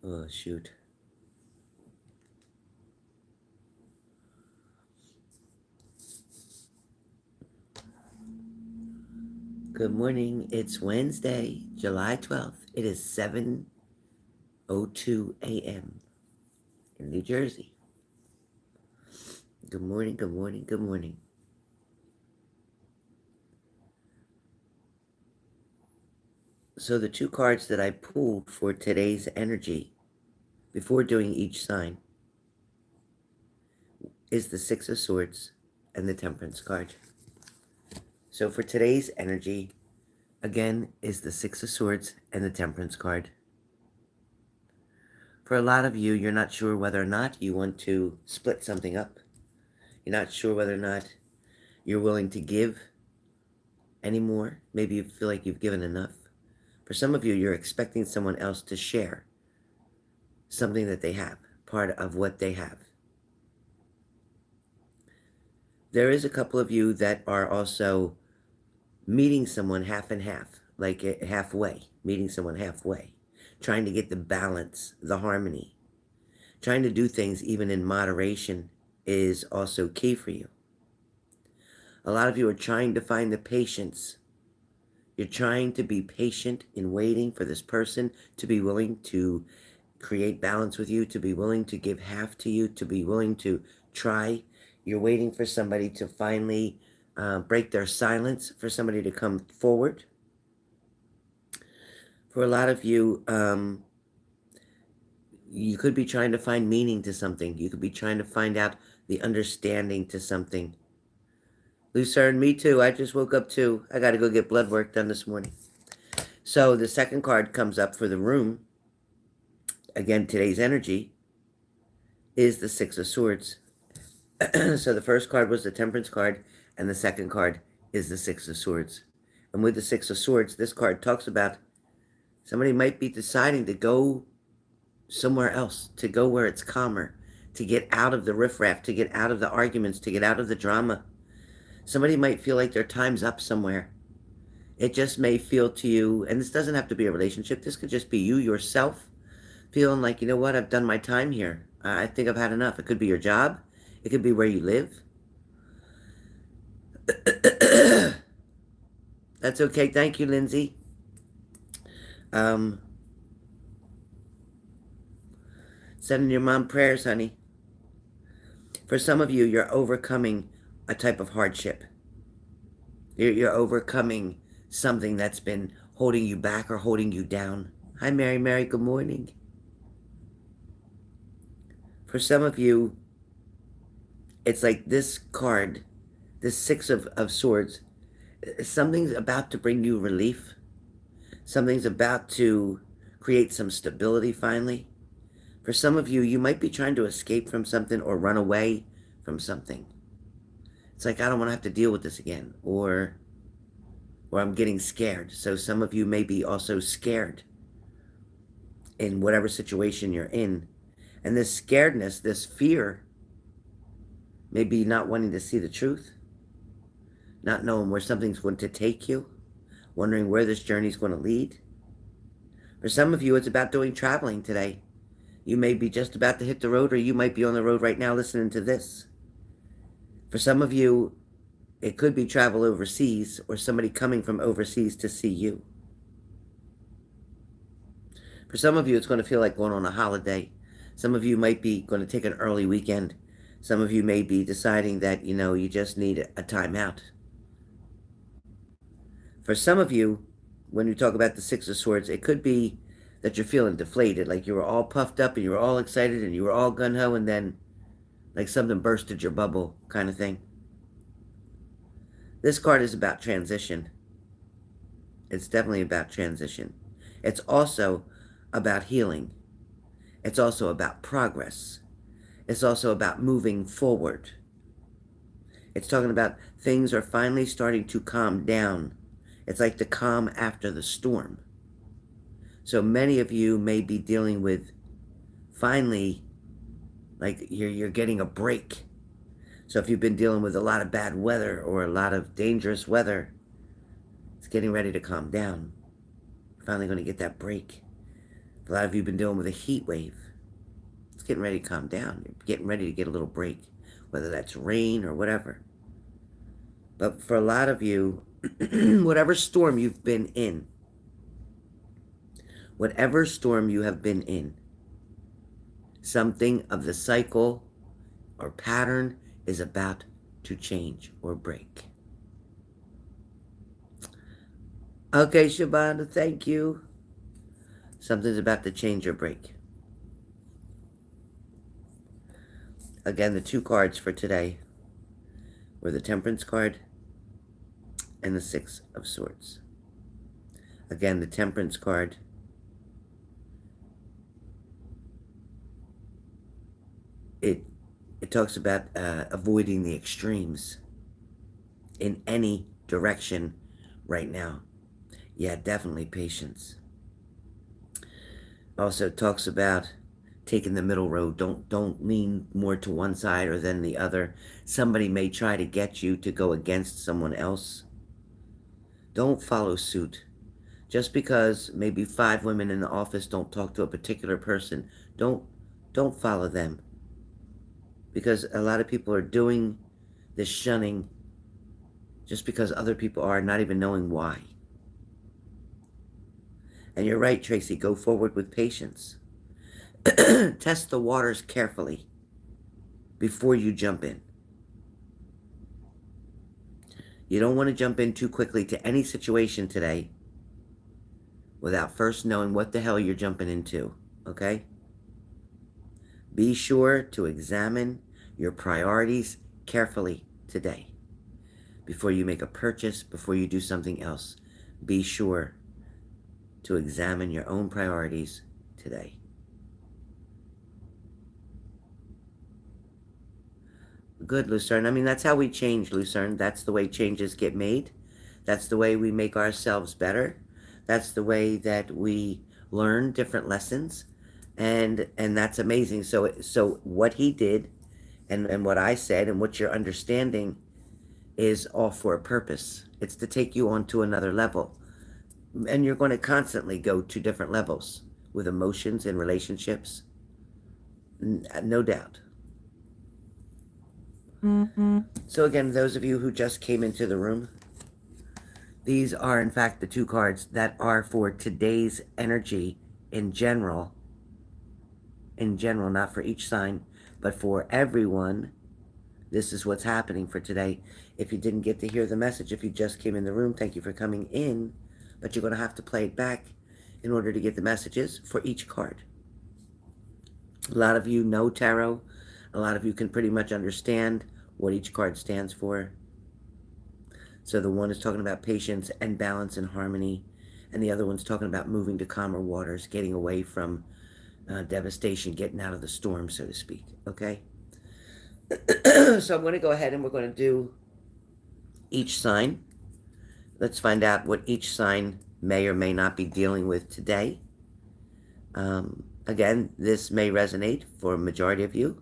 Oh, shoot. Good morning. It's Wednesday, July 12th. It is 7:02 a.m. in New Jersey. Good morning, good morning, good morning. So the two cards that I pulled for today's energy before doing each sign is the Six of Swords and the Temperance card. So for today's energy, again, is the Six of Swords and the Temperance card. For a lot of you, you're not sure whether or not you want to split something up. You're not sure whether or not you're willing to give anymore. Maybe you feel like you've given enough. For some of you, you're expecting someone else to share something that they have, part of what they have. There is a couple of you that are also meeting someone half and half, like halfway, meeting someone halfway, trying to get the balance, the harmony. Trying to do things even in moderation is also key for you. A lot of you are trying to find the patience. You're trying to be patient in waiting for this person to be willing to create balance with you, to be willing to give half to you, to be willing to try. You're waiting for somebody to finally break their silence, for somebody to come forward. For a lot of you, you could be trying to find meaning to something. You could be trying to find out the understanding to something. Lucerne, me too. I just woke up too. I got to go get blood work done this morning. So the second card comes up for the room. Again, today's energy is the Six of Swords. So the first card was the Temperance card, and the second card is the Six of Swords. And with the Six of Swords, this card talks about somebody might be deciding to go somewhere else, to go where it's calmer, to get out of the riffraff, to get out of the arguments, to get out of the drama. Somebody might feel like their time's up somewhere. It just may feel to you, and this doesn't have to be a relationship, this could just be you yourself feeling like, you know what, I've done my time here. I think I've had enough. It could be your job. It could be where you live. That's okay. Thank you, Lindsay. Sending your mom prayers, honey. For some of you, you're overcoming a type of hardship. You're overcoming something that's been holding you back or holding you down. Hi, Mary. Mary, good morning. For some of you, it's like this card, this Six of Swords, something's about to bring you relief. Something's about to create some stability finally. For some of you, you might be trying to escape from something or run away from something. It's like, I don't want to have to deal with this again, or I'm getting scared. So some of you may be also scared in whatever situation you're in. And this scaredness, this fear, may be not wanting to see the truth, not knowing where something's going to take you, wondering where this journey's going to lead. For some of you, it's about doing traveling today. You may be just about to hit the road, or you might be on the road right now listening to this. For some of you, it could be travel overseas, or somebody coming from overseas to see you. For some of you, it's going to feel like going on a holiday. Some of you might be going to take an early weekend. Some of you may be deciding that, you just need a time out. For some of you, when you talk about the Six of Swords, it could be that you're feeling deflated, like you were all puffed up and you were all excited and you were all gung-ho, and then like something bursted your bubble kind of thing. This card is about transition. It's definitely about transition. It's also about healing. It's also about progress. It's also about moving forward. It's talking about things are finally starting to calm down. It's like the calm after the storm. So many of you may be dealing with finally, like you're getting a break. So if you've been dealing with a lot of bad weather or a lot of dangerous weather, it's getting ready to calm down. You're finally going to get that break. A lot of you have been dealing with a heat wave. It's getting ready to calm down. You're getting ready to get a little break, whether that's rain or whatever. But for a lot of you, whatever storm you've been in, whatever storm you have been in, something of the cycle or pattern is about to change or break. Okay, Shabana, thank you. Something's about to change or break. Again, the two cards for today were the Temperance card and the Six of Swords. Again, the Temperance card it talks about avoiding the extremes in any direction right now. Yeah, definitely patience. Also talks about taking the middle road. Don't lean more to one side or than the other. Somebody may try to get you to go against someone else. Don't follow suit. Just because maybe 5 women in the office don't talk to a particular person, don't follow them. Because a lot of people are doing this shunning just because other people are, not even knowing why. And you're right, Tracy, go forward with patience. Test the waters carefully before you jump in. You don't want to jump in too quickly to any situation today without first knowing what the hell you're jumping into, okay? Be sure to examine your priorities carefully today. Before you make a purchase, before you do something else, be sure to examine your own priorities today. Good, Lucerne. I mean, that's how we change, Lucerne. That's the way changes get made. That's the way we make ourselves better. That's the way that we learn different lessons. And that's amazing. So what he did and what I said and what you're understanding is all for a purpose. It's to take you on to another level. And you're going to constantly go to different levels with emotions and relationships. No doubt. So again, those of you who just came into the room, these are in fact the 2 cards that are for today's energy in general. In general, not for each sign, but for everyone. This is what's happening for today. If you didn't get to hear the message, if you just came in the room, thank you for coming in. But you're going to have to play it back in order to get the messages for each card. A lot of you know tarot. A lot of you can pretty much understand what each card stands for. So the one is talking about patience and balance and harmony. And the other one's talking about moving to calmer waters, getting away from devastation, getting out of the storm, so to speak. Okay? So I'm going to go ahead and we're going to do each sign. Let's find out what each sign may or may not be dealing with today. Again, this may resonate for a majority of you.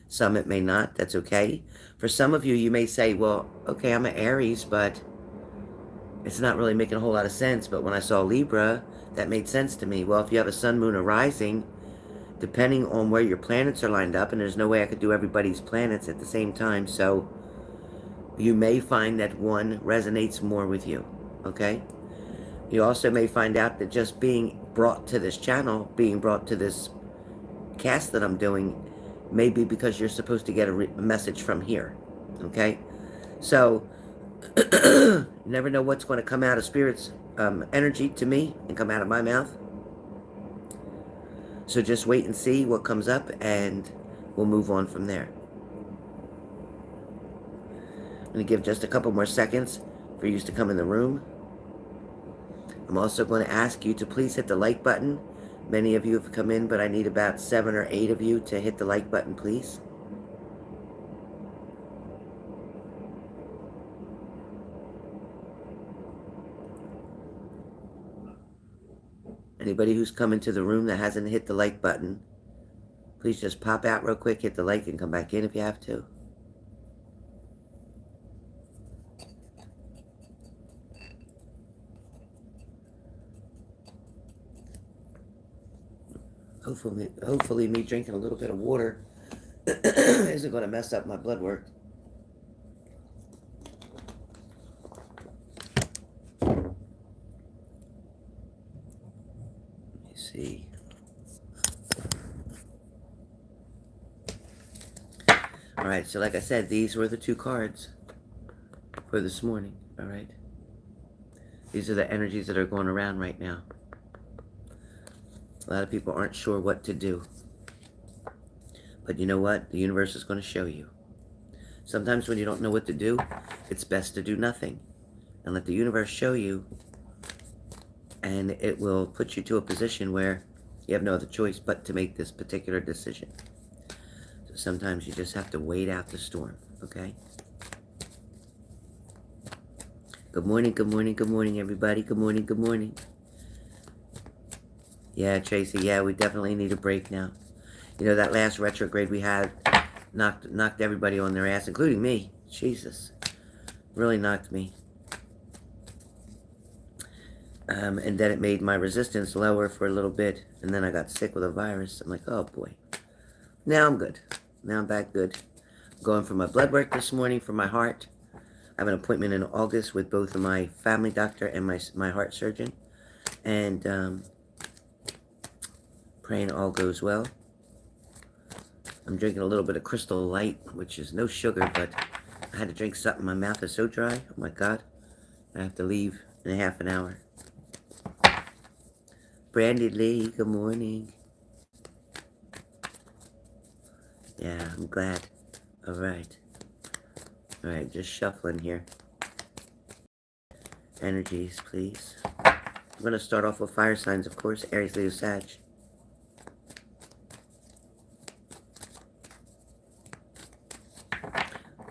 Some it may not. That's okay. For some of you, you may say, well, okay, I'm an Aries, but it's not really making a whole lot of sense. But when I saw Libra, that made sense to me. Well, if you have a sun, moon, or rising, depending on where your planets are lined up, and there's no way I could do everybody's planets at the same time, so you may find that one resonates more with you, okay? You also may find out that just being brought to this channel, being brought to this cast that I'm doing, may be because you're supposed to get a message from here, okay? So, you never know what's going to come out of Spirit's energy to me and come out of my mouth. So just wait and see what comes up, and we'll move on from there. I'm going to give just a couple more seconds for you to come in the room. I'm also going to ask you to please hit the like button. Many of you have come in, but I need about 7 or 8 of you to hit the like button, please. Anybody who's come into the room that hasn't hit the like button, please just pop out real quick, hit the like, and come back in if you have to. Hopefully me drinking a little bit of water isn't going to mess up my blood work. Let me see. All right, so like I said, these were the two cards for this morning, all right? These are the energies that are going around right now. A lot of people aren't sure what to do. But you know what? The universe is going to show you. Sometimes when you don't know what to do, it's best to do nothing and let the universe show you, and it will put you to a position where you have no other choice but to make this particular decision. So sometimes you just have to wait out the storm, okay? Good morning, good morning, good morning, everybody. Good morning, good morning. Yeah, Tracy, yeah, we definitely need a break now. You know, that last retrograde we had knocked everybody on their ass, including me. Jesus. Really knocked me. And then it made my resistance lower for a little bit, and then I got sick with a virus. I'm like, oh boy. Now I'm good. Now I'm back good. I'm going for my blood work this morning for my heart. I have an appointment in August with both of my family doctor and my heart surgeon. And praying all goes well. I'm drinking a little bit of Crystal Light, which is no sugar, but I had to drink something. My mouth is so dry. Oh my God. I have to leave in a half an hour. Brandy Lee, good morning. Yeah, I'm glad. All right. All right, just shuffling here. Energies, please. I'm going to start off with fire signs, of course. Aries, Leo, Sag.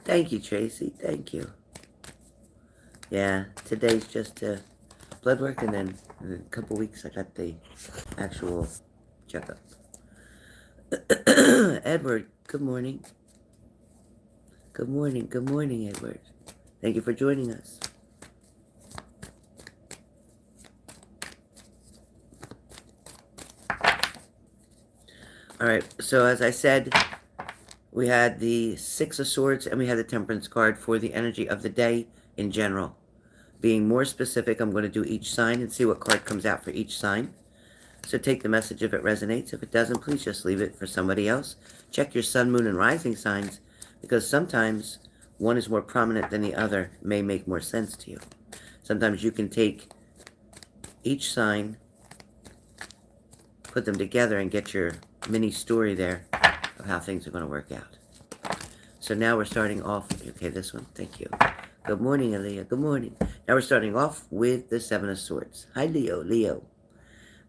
Thank you, Tracy. Thank you. Yeah, today's just blood work, and then in a couple weeks I got the actual checkup. Edward, good morning. Good morning, Edward. Thank you for joining us. All right, so as I said, we had the Six of Swords and we had the Temperance card for the energy of the day in general. Being more specific, I'm going to do each sign and see what card comes out for each sign. So take the message if it resonates. If it doesn't, please just leave it for somebody else. Check your sun, moon, and rising signs, because sometimes one is more prominent than the other. It may make more sense to you. Sometimes you can take each sign, put them together, and get your mini story there of how things are going to work out. So now we're starting off, okay, this one, thank you. Good morning, Aaliyah, good morning. Now we're starting off with the Seven of Swords. Hi, Leo.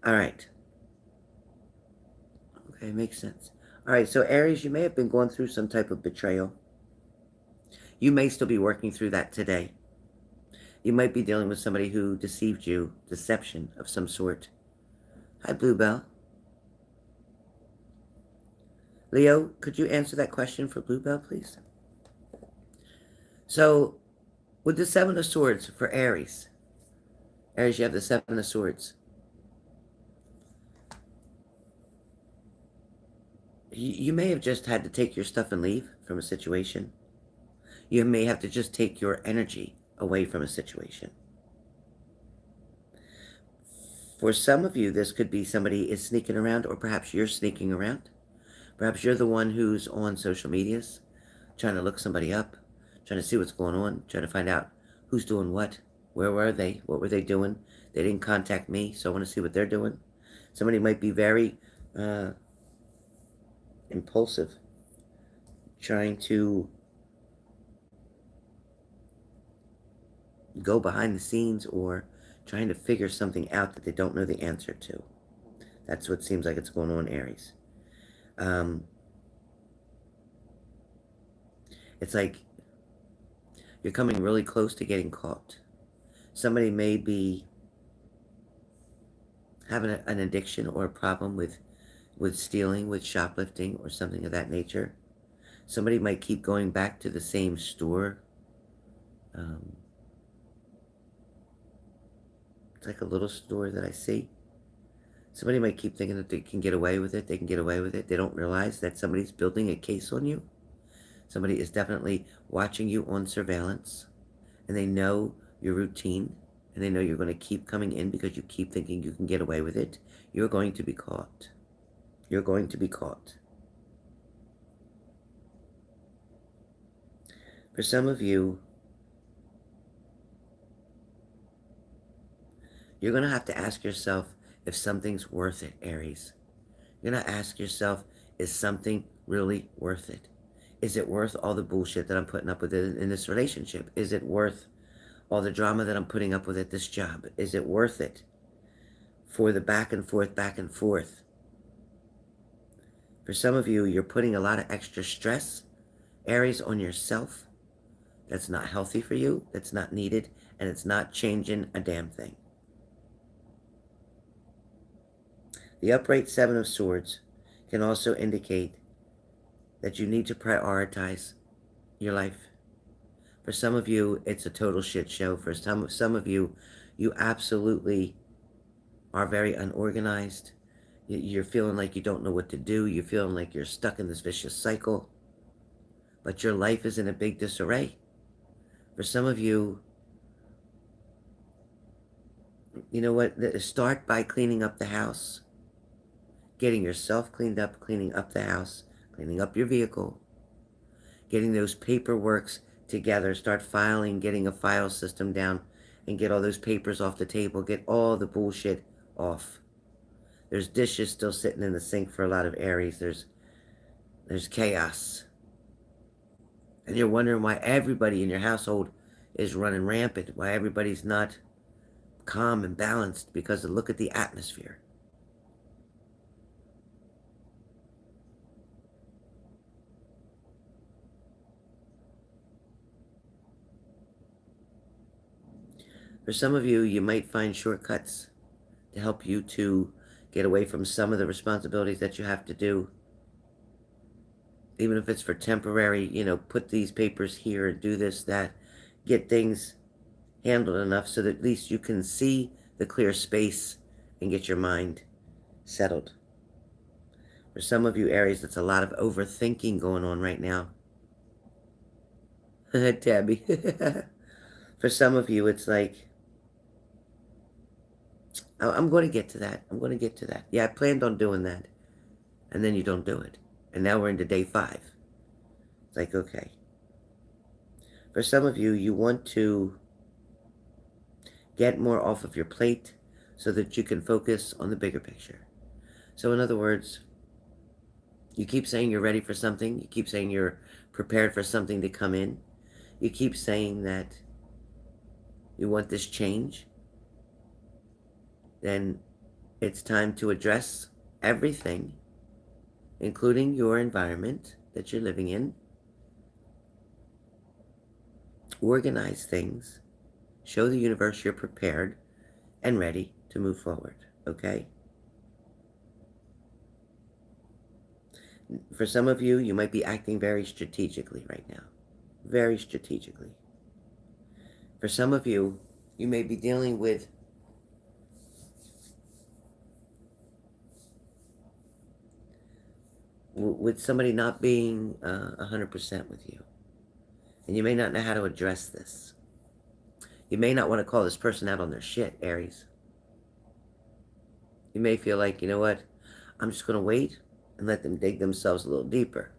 All right. Okay, makes sense. All right, so Aries, you may have been going through some type of betrayal. You may still be working through that today. You might be dealing with somebody who deceived you, deception of some sort. Hi, Bluebell. Leo, could you answer that question for Bluebell, please? So, with the Seven of Swords for Aries, you have the Seven of Swords. You may have just had to take your stuff and leave from a situation. You may have to just take your energy away from a situation. For some of you, this could be somebody is sneaking around, or perhaps you're sneaking around. Perhaps you're the one who's on social medias, trying to look somebody up, trying to see what's going on, trying to find out who's doing what, where were they, what were they doing. They didn't contact me, so I want to see what they're doing. Somebody might be very impulsive, trying to go behind the scenes or trying to figure something out that they don't know the answer to. That's what seems like it's going on, Aries. It's like you're coming really close to getting caught. Somebody may be having an addiction or a problem with stealing, with shoplifting, or something of that nature. Somebody might keep going back to the same store. It's like a little store that I see. Somebody might keep thinking that they can get away with it. They can get away with it. They don't realize that somebody's building a case on you. Somebody is definitely watching you on surveillance. And they know your routine. And they know you're going to keep coming in because you keep thinking you can get away with it. You're going to be caught. You're going to be caught. For some of you, you're going to have to ask yourself if something's worth it, Aries. You're going to ask yourself, is something really worth it? Is it worth all the bullshit that I'm putting up with in this relationship? Is it worth all the drama that I'm putting up with at this job? Is it worth it for the back and forth, back and forth? For some of you, you're putting a lot of extra stress, Aries, on yourself. That's not healthy for you. That's not needed. And it's not changing a damn thing. The upright Seven of Swords can also indicate that you need to prioritize your life. For some of you, it's a total shit show. For some of you, you absolutely are very unorganized. You're feeling like you don't know what to do. You're feeling like you're stuck in this vicious cycle. But your life is in a big disarray. For some of you, you know what? Start by cleaning up the house. Getting yourself cleaned up, cleaning up the house, cleaning up your vehicle, getting those paperworks together, start filing, getting a file system down, and get all those papers off the table, get all the bullshit off. There's dishes still sitting in the sink for a lot of Aries. There's chaos. And you're wondering why everybody in your household is running rampant, why everybody's not calm and balanced, because look at the atmosphere. For some of you, you might find shortcuts to help you to get away from some of the responsibilities that you have to do. Even if it's for temporary, put these papers here, do this, that, get things handled enough so that at least you can see the clear space and get your mind settled. For some of you, Aries, that's a lot of overthinking going on right now. Tabby. For some of you, it's like, I'm going to get to that. I'm going to get to that. Yeah, I planned on doing that. And then you don't do it. And now we're into day 5. It's like, okay. For some of you, you want to get more off of your plate so that you can focus on the bigger picture. So in other words, you keep saying you're ready for something. You keep saying you're prepared for something to come in. You keep saying that you want this change. Then it's time to address everything, including your environment that you're living in. Organize things. Show the universe you're prepared and ready to move forward, okay? For some of you, you might be acting very strategically right now. Very strategically. For some of you, you may be dealing with somebody not being 100% with you. And you may not know how to address this. You may not want to call this person out on their shit, Aries. You may feel like, you know what, I'm just going to wait and let them dig themselves a little deeper.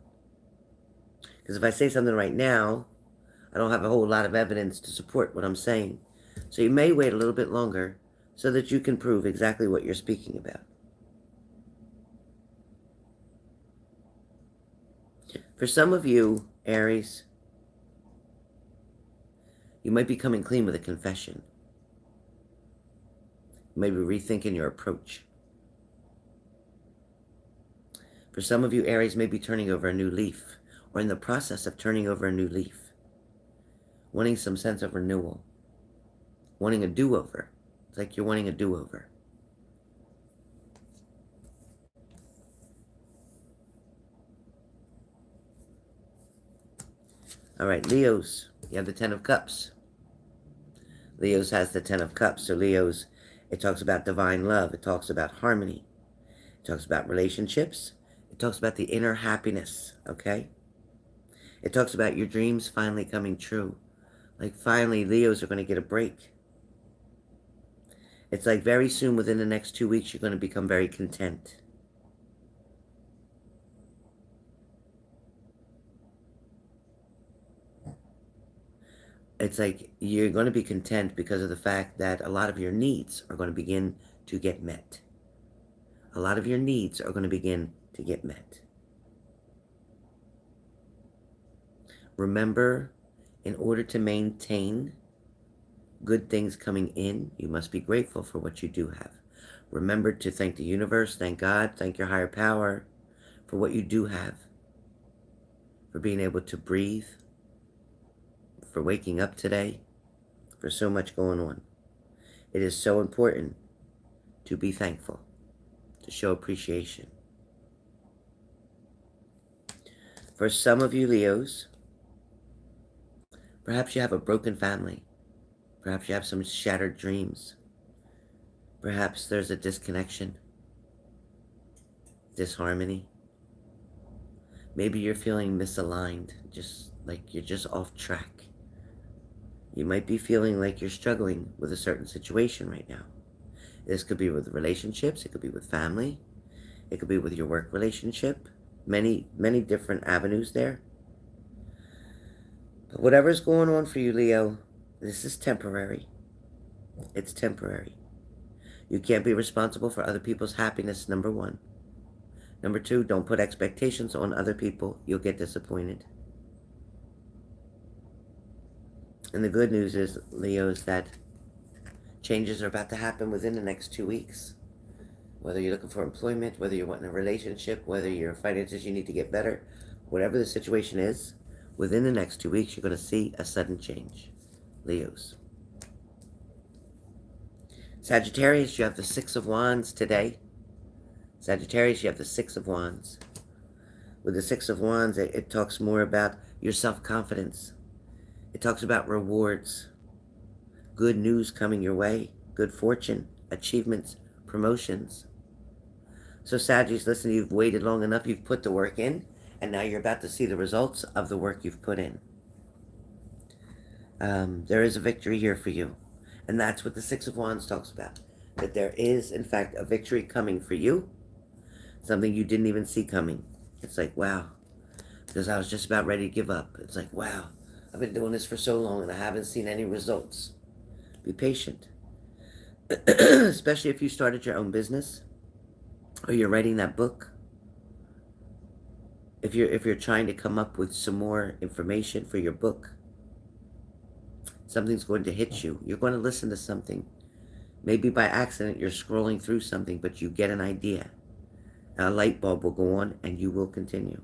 Because if I say something right now, I don't have a whole lot of evidence to support what I'm saying. So you may wait a little bit longer so that you can prove exactly what you're speaking about. For some of you, Aries, you might be coming clean with a confession. You may be rethinking your approach. For some of you, Aries may be turning over a new leaf, or in the process of turning over a new leaf, wanting some sense of renewal, wanting a do-over. It's like you're wanting a do-over. All right, Leos, you have the Ten of Cups. Leos has the Ten of Cups. So Leos, it talks about divine love. It talks about harmony. It talks about relationships. It talks about the inner happiness, okay? It talks about your dreams finally coming true. Like finally, Leos are going to get a break. It's like very soon, within the next 2 weeks, you're going to become very content. It's like you're going to be content because of the fact that a lot of your needs are going to begin to get met. A lot of your needs are going to begin to get met. Remember, in order to maintain good things coming in, you must be grateful for what you do have. Remember to thank the universe, thank God, thank your higher power for what you do have, for being able to breathe, for waking up today, for so much going on. It is so important to be thankful, to show appreciation. For some of you Leos, perhaps you have a broken family. Perhaps you have some shattered dreams. Perhaps there's a disconnection, disharmony. Maybe you're feeling misaligned, just like you're just off track. You might be feeling like you're struggling with a certain situation right now. This could be with relationships, it could be with family, it could be with your work relationship. Many different avenues there. But whatever's going on for you, Leo, this is temporary. It's temporary. You can't be responsible for other people's happiness, number one. Number two, don't put expectations on other people. You'll get disappointed. And the good news is, Leo, is that changes are about to happen within the next 2 weeks. Whether you're looking for employment, whether you're wanting a relationship, whether your finances you need to get better, whatever the situation is, within the next 2 weeks, you're going to see a sudden change. Leos. Sagittarius, you have the Six of Wands today. Sagittarius, you have the Six of Wands. With the Six of Wands, it talks more about your self-confidence. It talks about rewards, good news coming your way, good fortune, achievements, promotions. So Sagittarius, listen, you've waited long enough, you've put the work in, and now you're about to see the results of the work you've put in. There is a victory here for you. And that's what the Six of Wands talks about. That there is, in fact, a victory coming for you. Something you didn't even see coming. It's like, wow. Because I was just about ready to give up. It's like, wow. I've been doing this for so long and I haven't seen any results. Be patient. Especially if you started your own business. Or you're writing that book. If you're trying to come up with some more information for your book. Something's going to hit you. You're going to listen to something. Maybe by accident you're scrolling through something, but you get an idea. And a light bulb will go on and you will continue.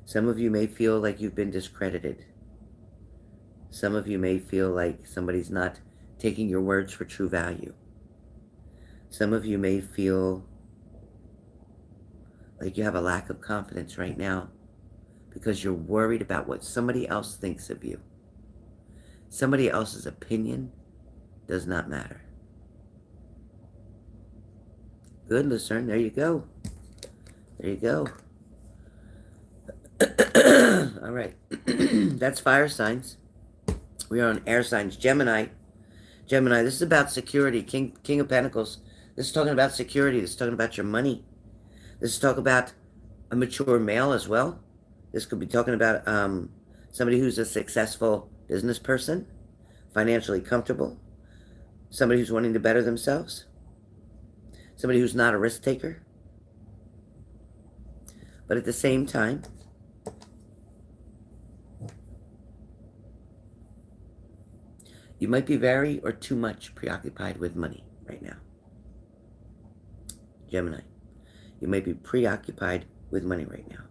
Some of you may feel like you've been discredited. Some of you may feel like somebody's not taking your words for true value. Some of you may feel like you have a lack of confidence right now because you're worried about what somebody else thinks of you. Somebody else's opinion does not matter. Good, Lucerne. There you go. There you go. All right. That's fire signs. We are on air signs. Gemini. Gemini, this is about security. King of Pentacles. This is talking about security. This is talking about your money. This is talking about a mature male as well. This could be talking about somebody who's a successful business person, financially comfortable, somebody who's wanting to better themselves, somebody who's not a risk taker. But at the same time, you might be very or too much preoccupied with money right now. Gemini, you may be preoccupied with money right now.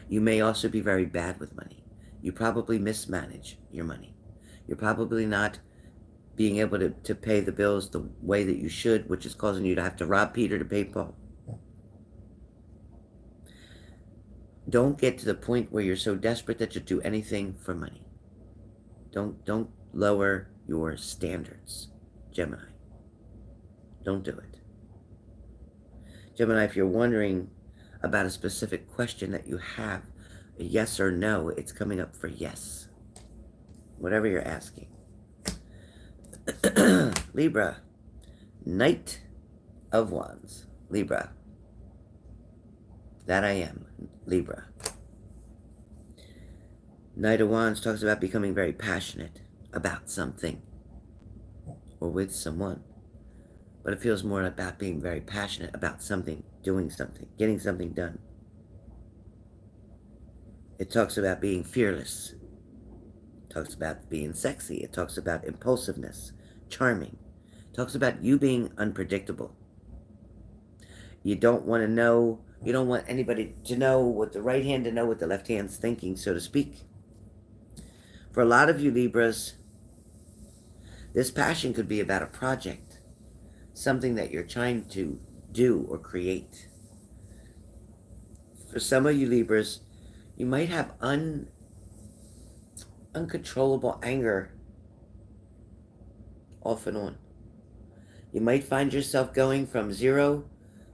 You may also be very bad with money. You probably mismanage your money. You're probably not being able to pay the bills the way that you should, which is causing you to have to rob Peter to pay Paul. Don't get to the point where you're so desperate that you'll do anything for money. Don't lower your standards, Gemini. Don't do it. Gemini, if you're wondering about a specific question that you have, a yes or no, it's coming up for yes. Whatever you're asking. Libra, Knight of Wands. Libra. That I am. Libra. Knight of Wands talks about becoming very passionate about something or with someone. But it feels more about being very passionate about something, doing something, getting something done. It talks about being fearless. It talks about being sexy. It talks about impulsiveness, charming. It talks about you being unpredictable. You don't want to know, you don't want anybody to know what the right hand to know what the left hand's thinking, so to speak. For a lot of you Libras, this passion could be about a project, something that you're trying to do or create. For some of you Libras, you might have uncontrollable anger off and on. You might find yourself going from 0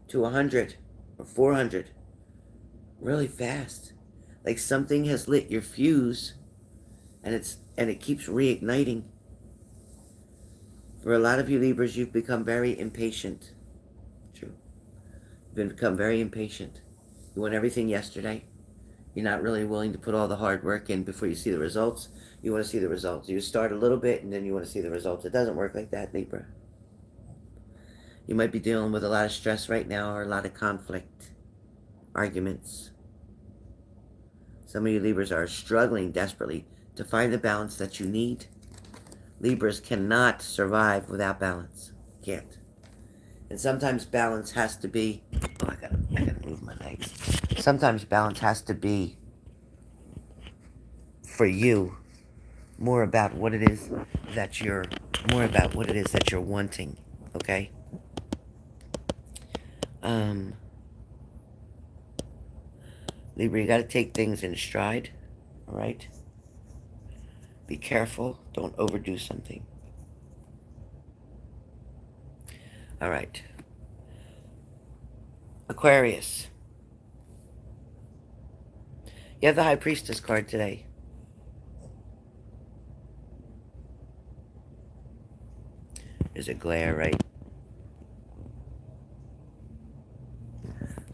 to 100 or 400 really fast. Like something has lit your fuse and it keeps reigniting. For a lot of you Libras, you've become very impatient. True. You've become very impatient. You want everything yesterday. You're not really willing to put all the hard work in before you see the results. You want to see the results. You start a little bit and then you want to see the results. It doesn't work like that, Libra. You might be dealing with a lot of stress right now or a lot of conflict, arguments. Some of you Libras are struggling desperately to find the balance that you need. Libras cannot survive without balance. Can't. And sometimes balance has to be... Oh, I gotta move my legs. Sometimes balance has to be, for you, more about what it is that you're... More about what it is that you're wanting. Okay? Libra, you gotta take things in stride. Alright? Be careful. Don't overdo something. Alright. Aquarius. You have the High Priestess card today. There's a glare, right?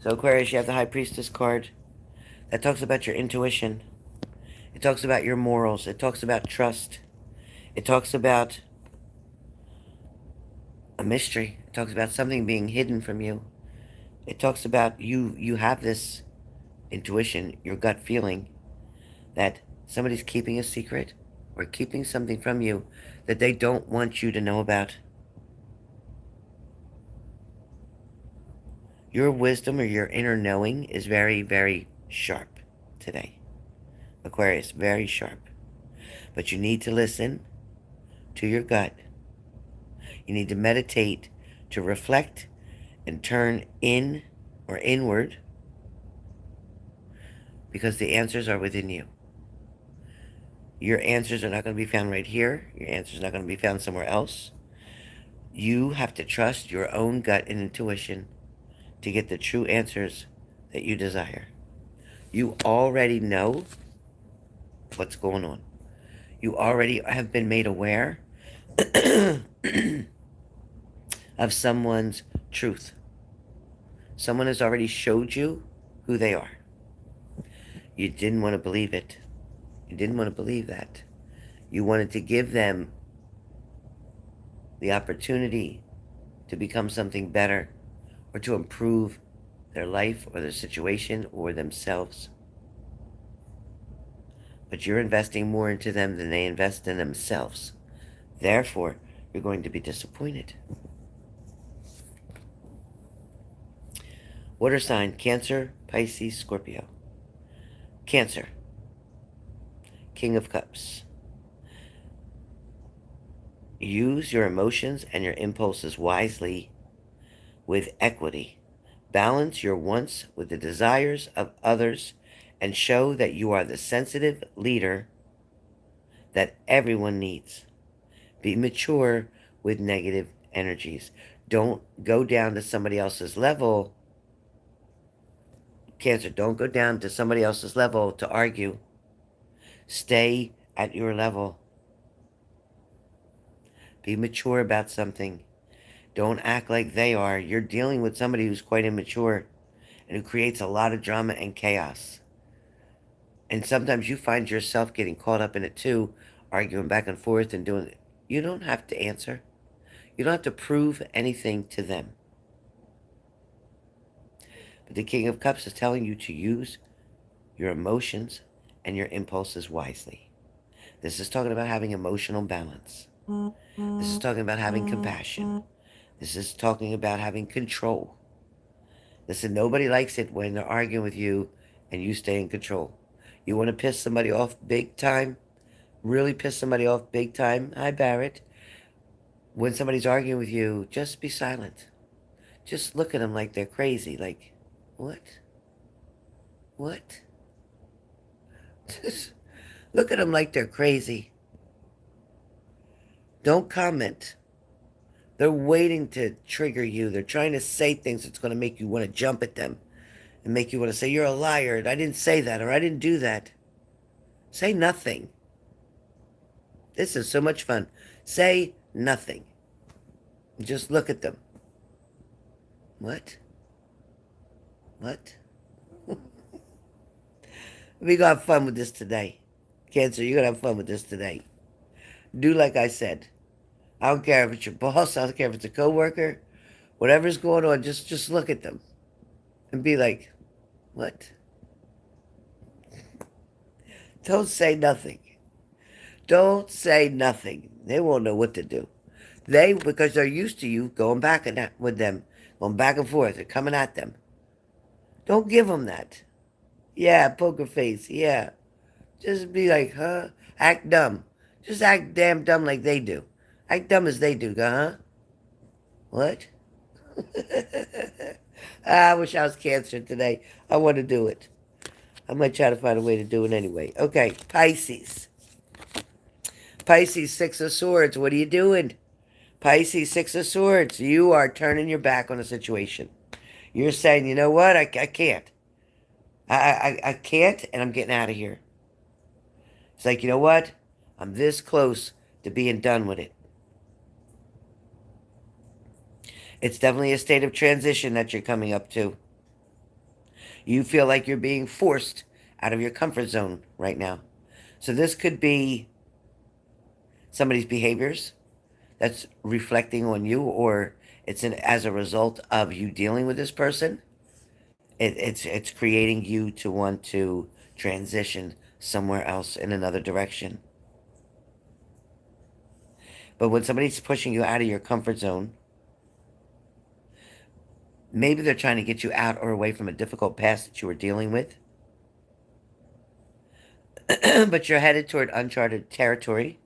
So Aquarius, you have the High Priestess card. That talks about your intuition. It talks about your morals. It talks about trust. It talks about a mystery. It talks about something being hidden from you. It talks about you have this intuition, your gut feeling, that somebody's keeping a secret or keeping something from you that they don't want you to know about. Your wisdom or your inner knowing is very, very sharp today. Aquarius, very sharp. But you need to listen to your gut. You need to meditate, to reflect and turn in or inward, because the answers are within you. Your answers are not going to be found right here. Your answers are not going to be found somewhere else. You have to trust your own gut and intuition to get the true answers that you desire. You already know what's going on. You already have been made aware of someone's truth. Someone has already showed you who they are. You didn't want to believe it. You didn't want to believe that. You wanted to give them the opportunity to become something better or to improve their life or their situation or themselves. But you're investing more into them than they invest in themselves. Therefore, you're going to be disappointed. Water sign, Cancer, Pisces, Scorpio. Cancer, King of Cups. Use your emotions and your impulses wisely with equity. Balance your wants with the desires of others and show that you are the sensitive leader that everyone needs. Be mature with negative energies. Don't go down to somebody else's level. Cancer, don't go down to somebody else's level to argue. Stay at your level. Be mature about something. Don't act like they are. You're dealing with somebody who's quite immature and who creates a lot of drama and chaos. And sometimes you find yourself getting caught up in it too, arguing back and forth and doing it. You don't have to answer. You don't have to prove anything to them. But the King of Cups is telling you to use your emotions and your impulses wisely. This is talking about having emotional balance. This is talking about having compassion. This is talking about having control. Listen, nobody likes it when they're arguing with you and you stay in control. You want to piss somebody off big time? Really piss somebody off big time? Hi, Barrett. When somebody's arguing with you, just be silent. Just look at them like they're crazy. Like, what? What? Just look at them like they're crazy. Don't comment. They're waiting to trigger you. They're trying to say things that's going to make you want to jump at them and make you want to say, you're a liar, I didn't say that, or I didn't do that. Say nothing. This is so much fun. Say nothing. Just look at them. What? What? We're going to have fun with this today. Cancer, you're going to have fun with this today. Do like I said. I don't care if it's your boss. I don't care if it's a coworker. Whatever's going on, just look at them. And be like, what? Don't say nothing. Don't say nothing. They won't know what to do. Because they're used to you going back and with them, going back and forth, and coming at them. Don't give them that. Yeah, poker face, yeah. Just be like, huh? Act dumb. Just act damn dumb like they do. Act dumb as they do, huh? What? I wish I was Cancer today. I want to do it. I might try to find a way to do it anyway. Okay, Pisces. Pisces, Six of Swords. What are you doing? Pisces, Six of Swords. You are turning your back on a situation. You're saying, you know what? I can't. I can't, and I'm getting out of here. It's like, you know what? I'm this close to being done with it. It's definitely a state of transition that you're coming up to. You feel like you're being forced out of your comfort zone right now. So this could be somebody's behaviors that's reflecting on you, or as a result of you dealing with this person. It's creating you to want to transition somewhere else in another direction. But when somebody's pushing you out of your comfort zone, maybe they're trying to get you out or away from a difficult past that you were dealing with. But you're headed toward uncharted territory.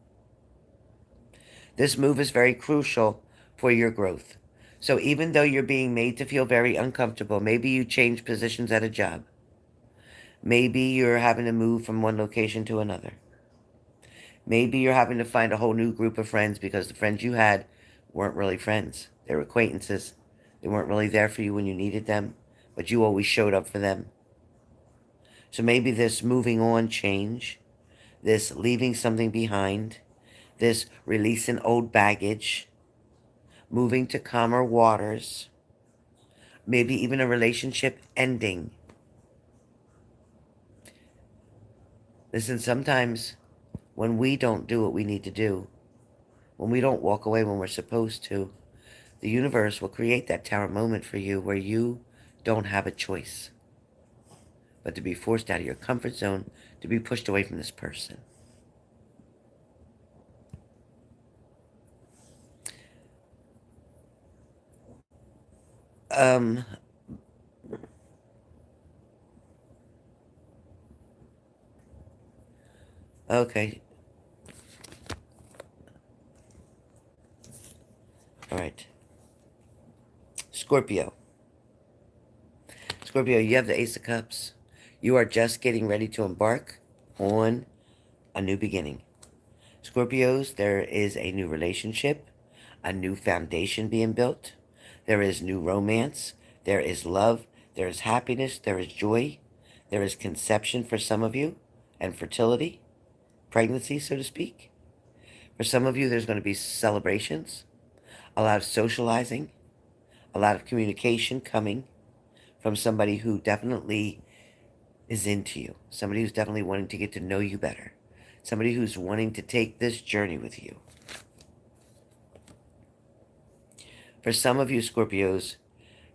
This move is very crucial for your growth. So even though you're being made to feel very uncomfortable, maybe you change positions at a job. Maybe you're having to move from one location to another. Maybe you're having to find a whole new group of friends because the friends you had weren't really friends. They were acquaintances. They weren't really there for you when you needed them, but you always showed up for them. So maybe this moving on change, this leaving something behind, this releasing old baggage, moving to calmer waters, maybe even a relationship ending. Listen, sometimes when we don't do what we need to do, when we don't walk away when we're supposed to, the universe will create that tower moment for you where you don't have a choice but to be forced out of your comfort zone, to be pushed away from this person. Okay. All right. Scorpio. Scorpio, you have the Ace of Cups. You are just getting ready to embark on a new beginning. Scorpios, there is a new relationship, a new foundation being built. There is new romance. There is love. There is happiness. There is joy. There is conception for some of you, and fertility, pregnancy, so to speak. For some of you, there's going to be celebrations, a lot of socializing, a lot of communication coming from somebody who definitely is into you, somebody who's definitely wanting to get to know you better, somebody who's wanting to take this journey with you. For some of you Scorpios,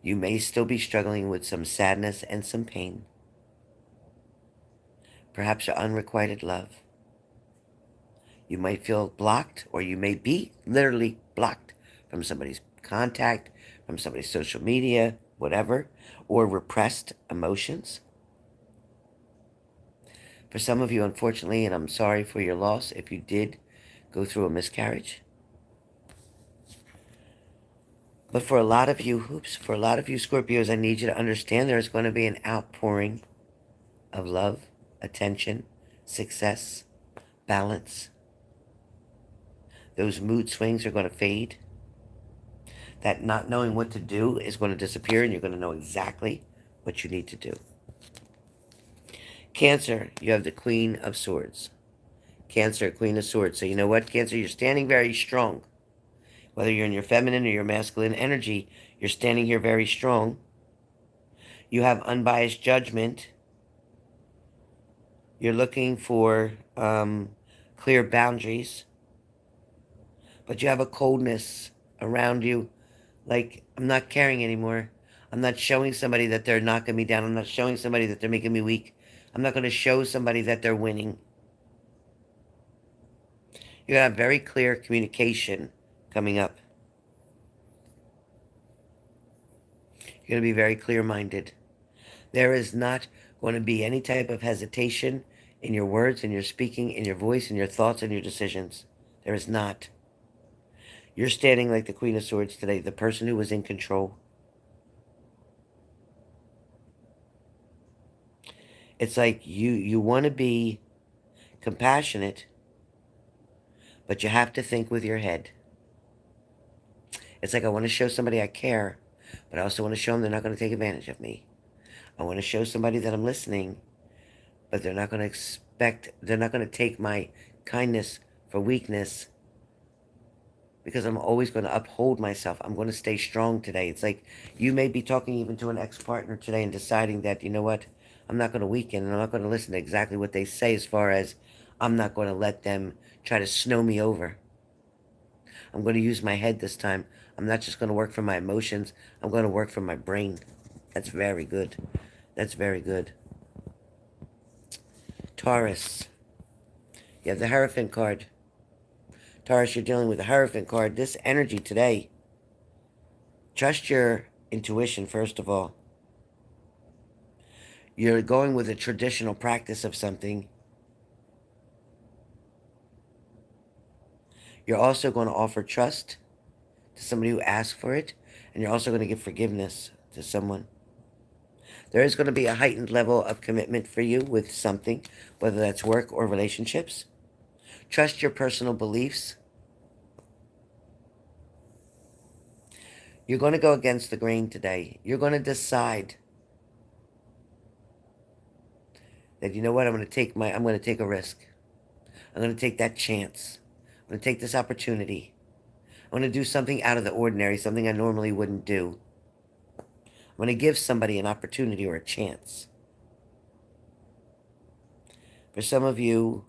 you may still be struggling with some sadness and some pain. Perhaps your unrequited love. You might feel blocked, or you may be literally blocked from somebody's contact, from somebody's social media, whatever, or repressed emotions. For some of you, unfortunately, and I'm sorry for your loss if you did go through a miscarriage. But for a lot of you, for a lot of you Scorpios, I need you to understand there's going to be an outpouring of love, attention, success, balance. Those mood swings are going to fade. That not knowing what to do is going to disappear, and you're going to know exactly what you need to do. Cancer, you have the Queen of Swords. Cancer, Queen of Swords. So you know what, Cancer? You're standing very strong. Whether you're in your feminine or your masculine energy, you're standing here very strong. You have unbiased judgment. You're looking for clear boundaries. But you have a coldness around you. Like, I'm not caring anymore. I'm not showing somebody that they're knocking me down. I'm not showing somebody that they're making me weak. I'm not going to show somebody that they're winning. You're going to have very clear communication coming up. You're going to be very clear-minded. There is not going to be any type of hesitation in your words, in your speaking, in your voice, in your thoughts, and your decisions. There is not. You're standing like the Queen of Swords today, the person who was in control. It's like you want to be compassionate, but you have to think with your head. It's like I want to show somebody I care, but I also want to show them they're not going to take advantage of me. I want to show somebody that I'm listening, but they're not going to take my kindness for weakness, because I'm always going to uphold myself. I'm going to stay strong today. It's like you may be talking even to an ex-partner today and deciding that, you know what, I'm not going to weaken, and I'm not going to listen to exactly what they say, as far as I'm not going to let them try to snow me over. I'm going to use my head this time. I'm not just going to work from my emotions. I'm going to work from my brain. That's very good. That's very good. Taurus. You have the Hierophant card. Taurus, you're dealing with the Hierophant card. This energy today, trust your intuition, first of all. You're going with a traditional practice of something. You're also going to offer trust to somebody who asks for it, and you're also going to give forgiveness to someone. There is going to be a heightened level of commitment for you with something, whether that's work or relationships. Trust your personal beliefs. You're going to go against the grain today. You're going to decide that, you know what, I'm going to take a risk. I'm going to take that chance. I'm going to take this opportunity. I'm going to do something out of the ordinary, something I normally wouldn't do. I'm going to give somebody an opportunity or a chance. For some of you,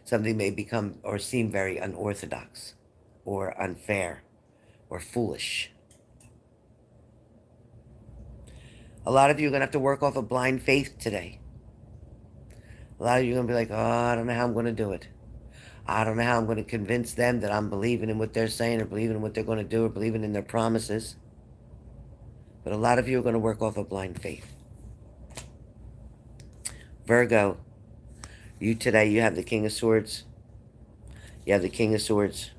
something may become or seem very unorthodox or unfair or foolish. A lot of you are going to have to work off a blind faith today. A lot of you are going to be like, oh, I don't know how I'm going to do it. I don't know how I'm going to convince them that I'm believing in what they're saying, or believing in what they're going to do, or believing in their promises. But a lot of you are going to work off a blind faith. Virgo, you today, you have the King of Swords. You have the King of Swords.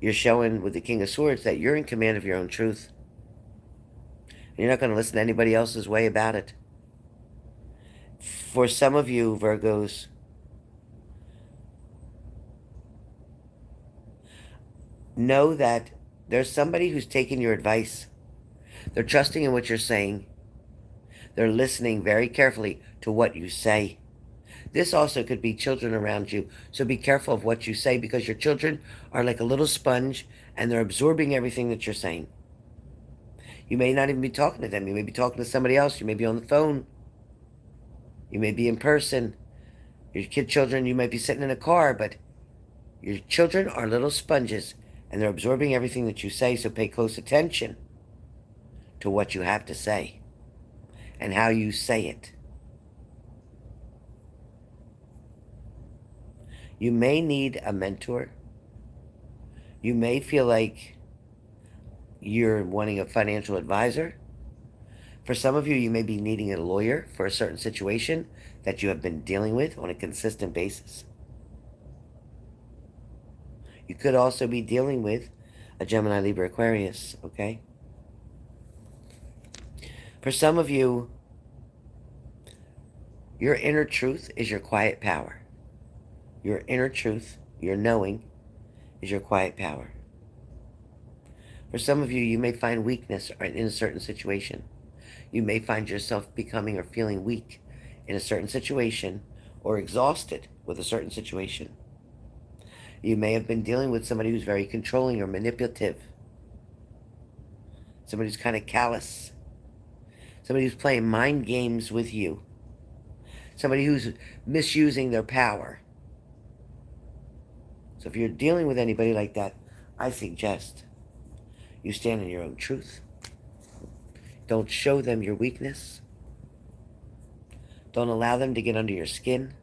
You're showing with the King of Swords that you're in command of your own truth. You're not going to listen to anybody else's way about it. For some of you, Virgos, know that there's somebody who's taking your advice. They're trusting in what you're saying. They're listening very carefully to what you say. This also could be children around you, so be careful of what you say, because your children are like a little sponge and they're absorbing everything that you're saying. You may not even be talking to them. You may be talking to somebody else. You may be on the phone. You may be in person. Your children, you might be sitting in a car, but your children are little sponges and they're absorbing everything that you say, so pay close attention to what you have to say and how you say it. You may need a mentor. You may feel like you're wanting a financial advisor. For some of you, you may be needing a lawyer for a certain situation that you have been dealing with on a consistent basis. You could also be dealing with a Gemini, Libra, Aquarius, okay? For some of you, your inner truth is your quiet power. Your inner truth, your knowing, is your quiet power. For some of you, you may find weakness in a certain situation. You may find yourself becoming or feeling weak in a certain situation or exhausted with a certain situation. You may have been dealing with somebody who's very controlling or manipulative. Somebody who's kind of callous. Somebody who's playing mind games with you. Somebody who's misusing their power. So if you're dealing with anybody like that, I suggest you stand in your own truth. Don't show them your weakness. Don't allow them to get under your skin.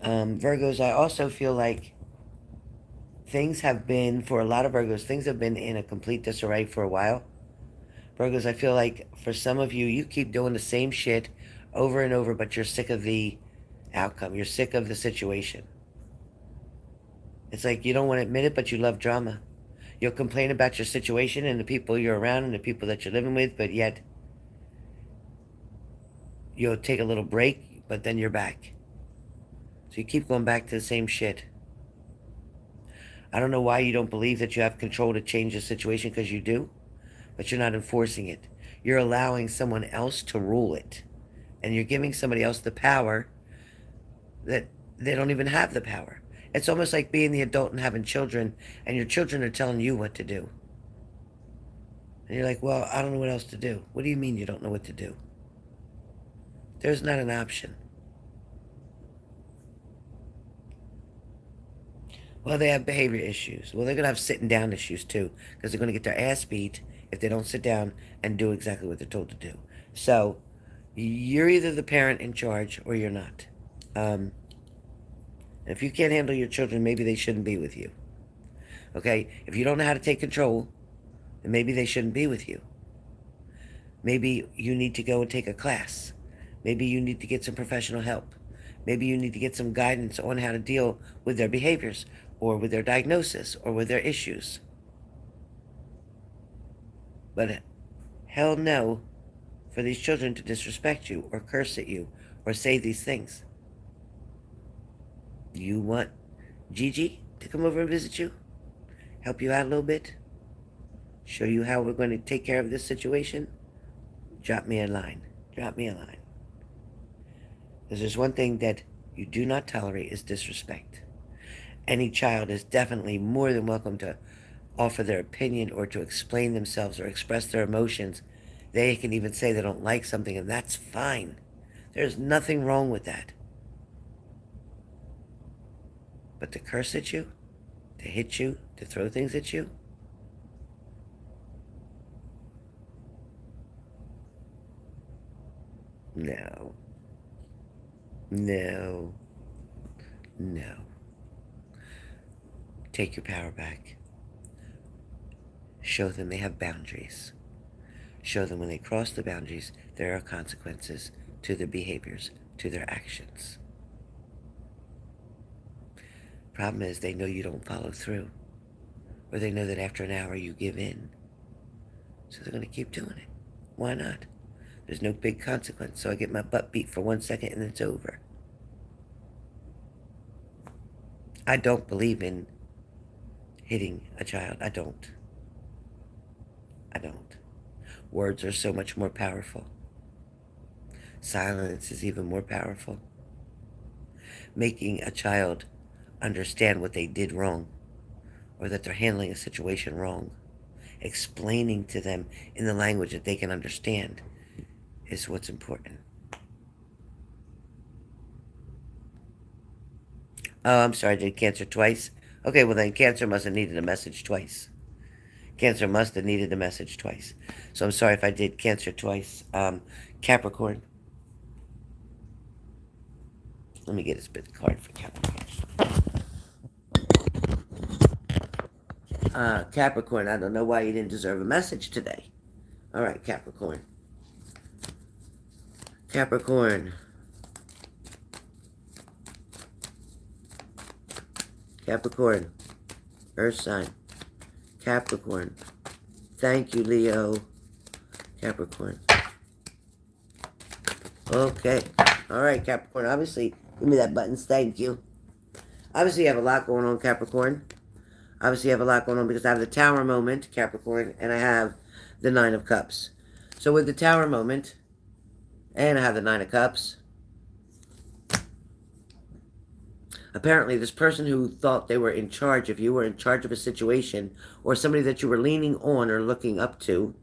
Virgos, I also feel like things have been, for a lot of Virgos, things have been in a complete disarray for a while. Virgos, I feel like for some of you, you keep doing the same shit over and over, but you're sick of the outcome. You're sick of the situation. It's like you don't want to admit it, but you love drama. You'll complain about your situation and the people you're around and the people that you're living with, but yet you'll take a little break, but then you're back. So you keep going back to the same shit. I don't know why you don't believe that you have control to change the situation, because you do, but you're not enforcing it. You're allowing someone else to rule it. And you're giving somebody else the power that they don't even have the power. It's almost like being the adult and having children, and your children are telling you what to do. And you're like, well, I don't know what else to do. What do you mean you don't know what to do? There's not an option. Well, they have behavior issues. Well, they're going to have sitting down issues too, because they're going to get their ass beat if they don't sit down and do exactly what they're told to do. So you're either the parent in charge or you're not. If you can't handle your children, maybe they shouldn't be with you. Okay? If you don't know how to take control, then maybe they shouldn't be with you. Maybe you need to go and take a class. Maybe you need to get some professional help. Maybe you need to get some guidance on how to deal with their behaviors, or with their diagnosis, or with their issues. But hell no for these children to disrespect you, or curse at you, or say these things. You want Gigi to come over and visit you? Help you out a little bit? Show you how we're going to take care of this situation? Drop me a line. Drop me a line. Because there's one thing that you do not tolerate, is disrespect. Any child is definitely more than welcome to offer their opinion, or to explain themselves, or express their emotions. They can even say they don't like something, and that's fine. There's nothing wrong with that. But to curse at you, to hit you, to throw things at you, no. No. No. Take your power back. Show them they have boundaries. Show them when they cross the boundaries, there are consequences to their behaviors, to their actions. Problem is, they know you don't follow through. Or they know that after an hour you give in. So they're going to keep doing it. Why not? There's no big consequence, so I get my butt beat for 1 second and it's over. I don't believe in hitting a child. I don't. I don't. Words are so much more powerful. Silence is even more powerful. Making a child understand what they did wrong or that they're handling a situation wrong. Explaining to them in the language that they can understand is what's important. Oh, I'm sorry, I did Cancer twice. Okay, well then Cancer must have needed a message twice. Cancer must have needed a message twice. So I'm sorry if I did Cancer twice. Capricorn. Let me get a spit card for Capricorn. Capricorn, I don't know why you didn't deserve a message today. All right, Capricorn. Capricorn. Capricorn. Earth sign. Capricorn. Thank you, Leo. Capricorn. Okay. All right, Capricorn. Obviously, give me that buttons. Thank you. Obviously, you have a lot going on, Capricorn. Obviously, you have a lot going on because I have the Tower moment, Capricorn, and I have the Nine of Cups. So with the Tower moment, and I have the Nine of Cups, apparently this person who thought they were in charge, if you were in charge of a situation, or somebody that you were leaning on or looking up to,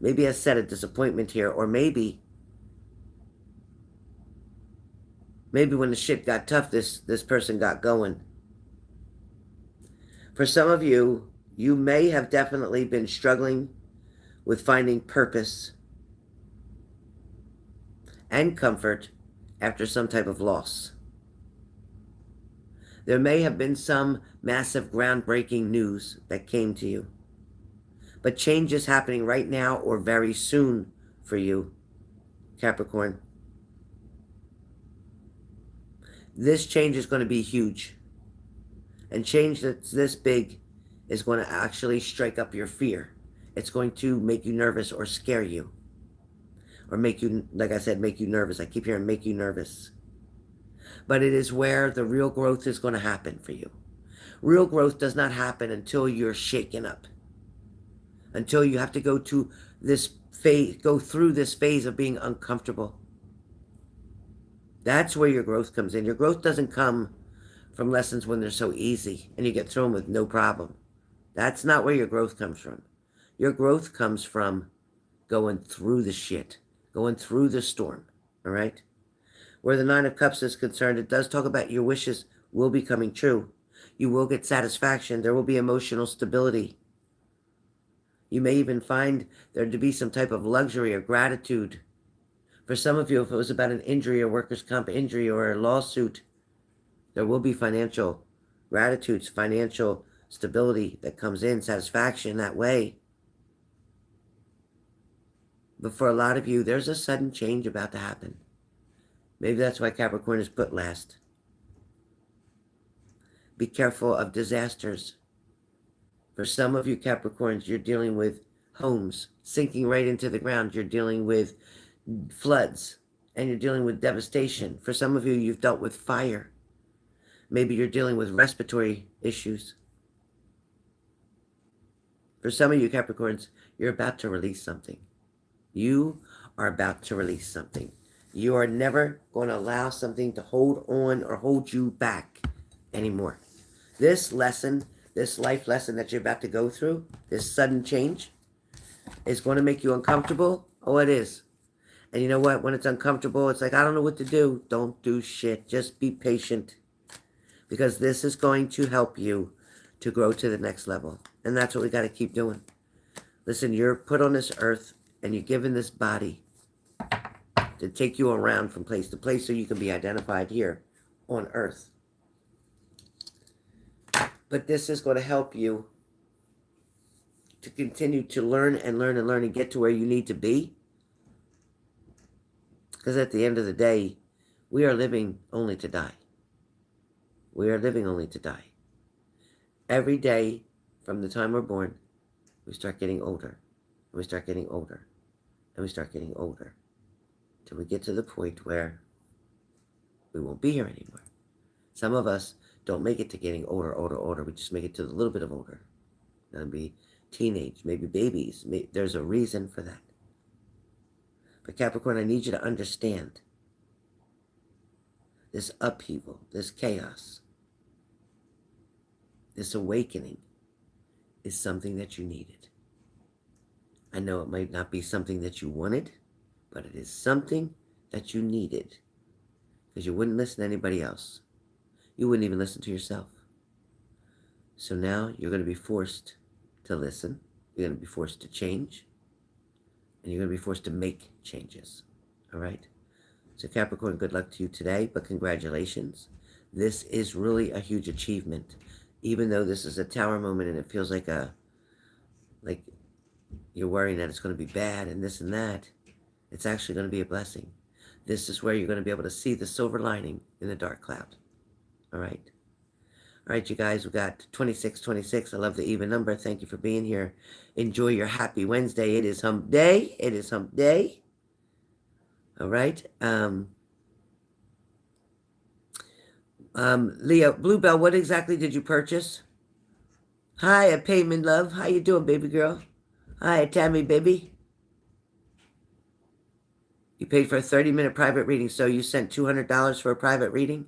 maybe has set a disappointment here, or maybe when the shit got tough, this person got going. For some of you, you may have definitely been struggling with finding purpose and comfort after some type of loss. There may have been some massive groundbreaking news that came to you. But change is happening right now or very soon for you, Capricorn. This change is going to be huge. And change that's this big is going to actually strike up your fear. It's going to make you nervous or scare you. Or make you, like I said, make you nervous. I keep hearing make you nervous. But it is where the real growth is going to happen for you. Real growth does not happen until you're shaken up. Until you have to go through this phase of being uncomfortable. That's where your growth comes in. Your growth doesn't come from lessons when they're so easy and you get through them with no problem. That's not where your growth comes from. Your growth comes from going through the shit, going through the storm, all right? Where the Nine of Cups is concerned, it does talk about your wishes will be coming true. You will get satisfaction. There will be emotional stability. You may even find there to be some type of luxury or gratitude. For some of you, if it was about an injury, a workers' comp injury, or a lawsuit, there will be financial gratitudes, financial stability that comes in, satisfaction that way. But for a lot of you, there's a sudden change about to happen. Maybe that's why Capricorn is put last. Be careful of disasters. For some of you Capricorns, you're dealing with homes sinking right into the ground. You're dealing with floods, and you're dealing with devastation. For some of you, you've dealt with fire. Maybe you're dealing with respiratory issues. For some of you Capricorns, you're about to release something. You are about to release something. You are never going to allow something to hold on or hold you back anymore. This lesson, this life lesson that you're about to go through, this sudden change, is going to make you uncomfortable. Oh, it is. And you know what? When it's uncomfortable, it's like, I don't know what to do. Don't do shit. Just be patient. Because this is going to help you to grow to the next level. And that's what we got to keep doing. Listen, you're put on this earth and you're given this body to take you around from place to place so you can be identified here on earth. But this is going to help you to continue to learn and learn and learn and get to where you need to be. Because at the end of the day, we are living only to die. We are living only to die. Every day from the time we're born, we start getting older. And we start getting older. And we start getting older. Till we get to the point where we won't be here anymore. Some of us don't make it to getting older. We just make it to a little bit of older. That'll be teenage, maybe babies. There's a reason for that. But Capricorn, I need you to understand this upheaval, this chaos, this awakening is something that you needed. I know it might not be something that you wanted, but it is something that you needed, because you wouldn't listen to anybody else. You wouldn't even listen to yourself. So now you're going to be forced to listen. You're going to be forced to change. And you're going to be forced to make changes. All right? So Capricorn, good luck to you today, but congratulations. This is really a huge achievement. Even though this is a tower moment and it feels like you're worrying that it's going to be bad and this and that, it's actually going to be a blessing. This is where you're going to be able to see the silver lining in the dark cloud. All right? All right, you guys, we got 2626. I love the even number. Thank you for being here. Enjoy your happy Wednesday. It is hump day. It is hump day. All right. Leo, Bluebell, what exactly did you purchase? Hi, a payment, love. How you doing, baby girl? Hi, Tammy, baby. You paid for a 30-minute private reading, so you sent $200 for a private reading?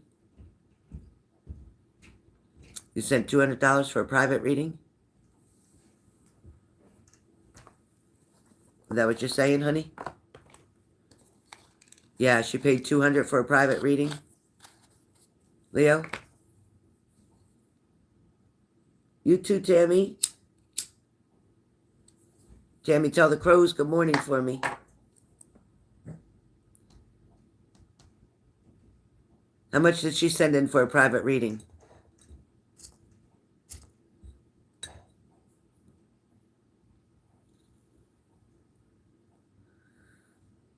You sent $200 for a private reading? Is that what you're saying, honey? Yeah, she paid $200 for a private reading. Leo? You too, Tammy. Tammy, tell the crows good morning for me. How much did she send in for a private reading?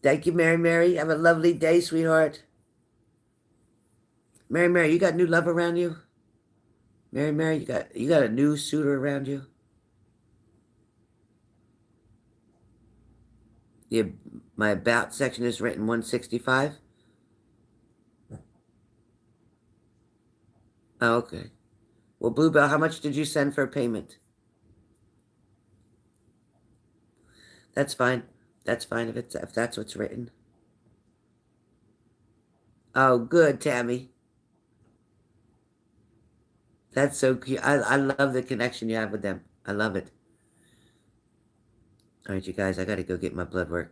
Thank you, Mary. Have a lovely day, sweetheart. Mary, you got new love around you? Mary, you got a new suitor around you? My about section is written 165. Oh, okay. Well, Bluebell, how much did you send for a payment? That's fine. That's fine if that's what's written. Oh, good, Tammy. That's so cute. I love the connection you have with them. I love it. All right, you guys, I got to go get my blood work.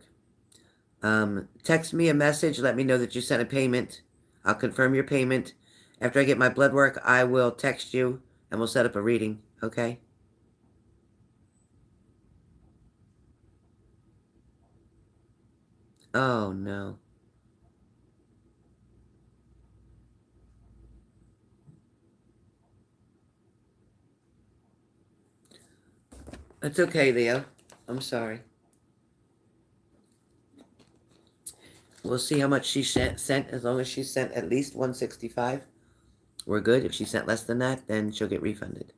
Text me a message. Let me know that you sent a payment. I'll confirm your payment. After I get my blood work, I will text you and we'll set up a reading, okay? Oh, no. It's okay, Leo. I'm sorry. We'll see how much she sent. As long as she sent at least 165, we're good. If she sent less than that, then she'll get refunded.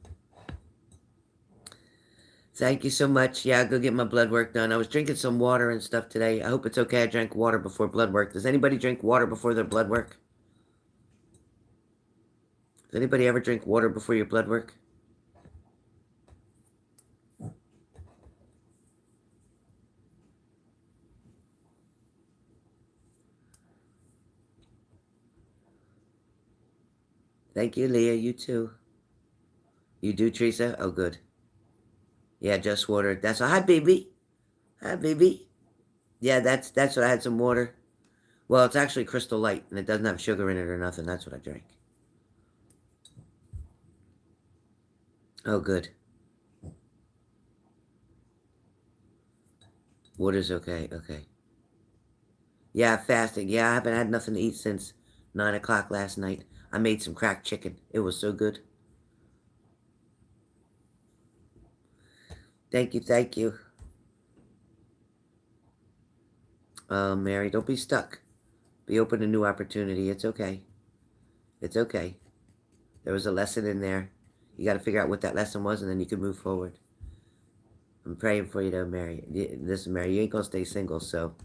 Thank you so much. Yeah, I'll go get my blood work done. I was drinking some water and stuff today. I hope it's okay I drank water before blood work. Does anybody drink water before their blood work? Does anybody ever drink water before your blood work? Thank you, Leah. You too. You do, Teresa? Oh, good. Yeah, just water. That's all. Hi, baby. Hi, baby. Yeah, that's what I had, some water. Well, it's actually Crystal Light, and it doesn't have sugar in it or nothing. That's what I drank. Oh, good. Water's okay. Okay. Yeah, fasting. Yeah, I haven't had nothing to eat since 9 o'clock last night. I made some cracked chicken. It was so good. Thank you, thank you. Mary, don't be stuck. Be open to new opportunity. It's okay. It's okay. There was a lesson in there. You got to figure out what that lesson was, and then you can move forward. I'm praying for you, though, Mary. Listen, Mary, you ain't going to stay single, so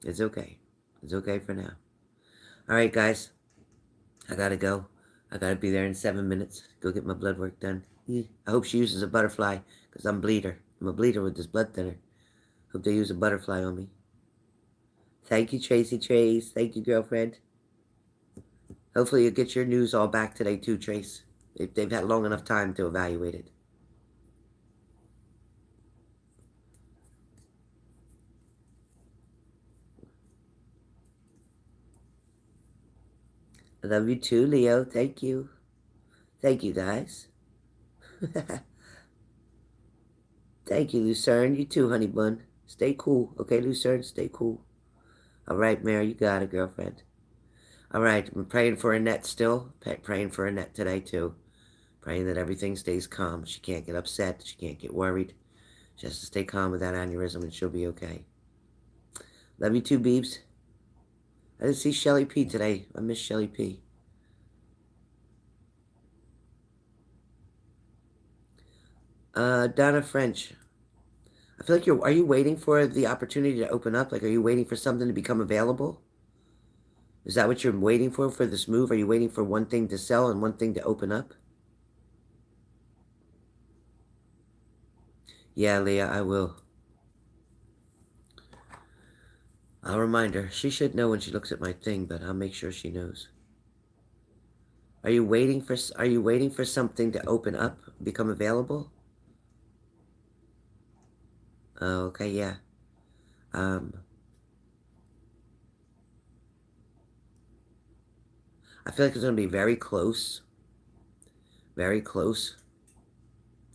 it's okay. It's okay for now. All right, guys. I got to go. I gotta be there in 7 minutes. Go get my blood work done. I hope she uses a butterfly, because I'm a bleeder. I'm a bleeder with this blood thinner. Hope they use a butterfly on me. Thank you, Tracy Trace. Thank you, girlfriend. Hopefully you'll get your news all back today too, Trace. They've had long enough time to evaluate it. I love you too, Leo. Thank you. Thank you, guys. Thank you, Lucerne. You too, honey bun. Stay cool. Okay, Lucerne? Stay cool. All right, Mary, you got it, girlfriend. All right, I'm praying for Annette still. Praying for Annette today, too. Praying that everything stays calm. She can't get upset. She can't get worried. She has to stay calm with that aneurysm, and she'll be okay. Love you too, Beebs. I didn't see Shelly P today. I miss Shelly P. Donna French. I feel like are you waiting for the opportunity to open up? Like, are you waiting for something to become available? Is that what you're waiting for this move? Are you waiting for one thing to sell and one thing to open up? Yeah, Leah, I will. I'll remind her. She should know when she looks at my thing, but I'll make sure she knows. Are you waiting for something to open up, become available? Oh, okay, yeah. I feel like it's going to be very close. Very close.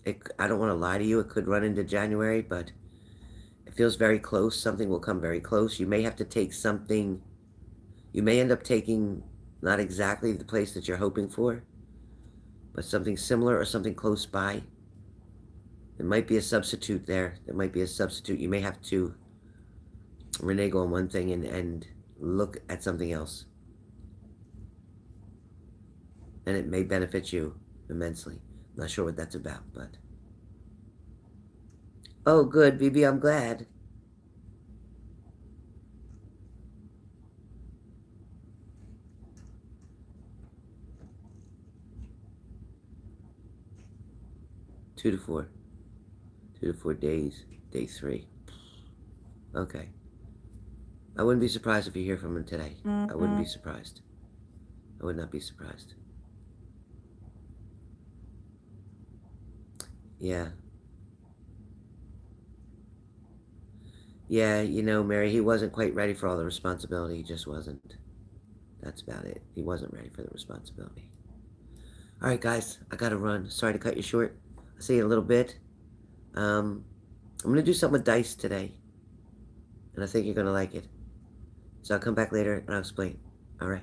I don't want to lie to you. It could run into January, but it feels very close. Something will come very close. You may have to take something. You may end up taking not exactly the place that you're hoping for, but something similar or something close by. There might be a substitute there. There might be a substitute. You may have to renege on one thing and look at something else. And it may benefit you immensely. I'm not sure what that's about, but... Oh, good, BB, I'm glad. Two to four days. Day 3. Okay. I wouldn't be surprised if you hear from him today. I wouldn't be surprised. I would not be surprised. Yeah. Yeah, you know, Mary, he wasn't quite ready for all the responsibility. He just wasn't. That's about it. He wasn't ready for the responsibility. All right, guys, I gotta run. Sorry to cut you short. I'll see you in a little bit. I'm gonna do something with dice today, and I think you're gonna like it. So I'll come back later and I'll explain. All right.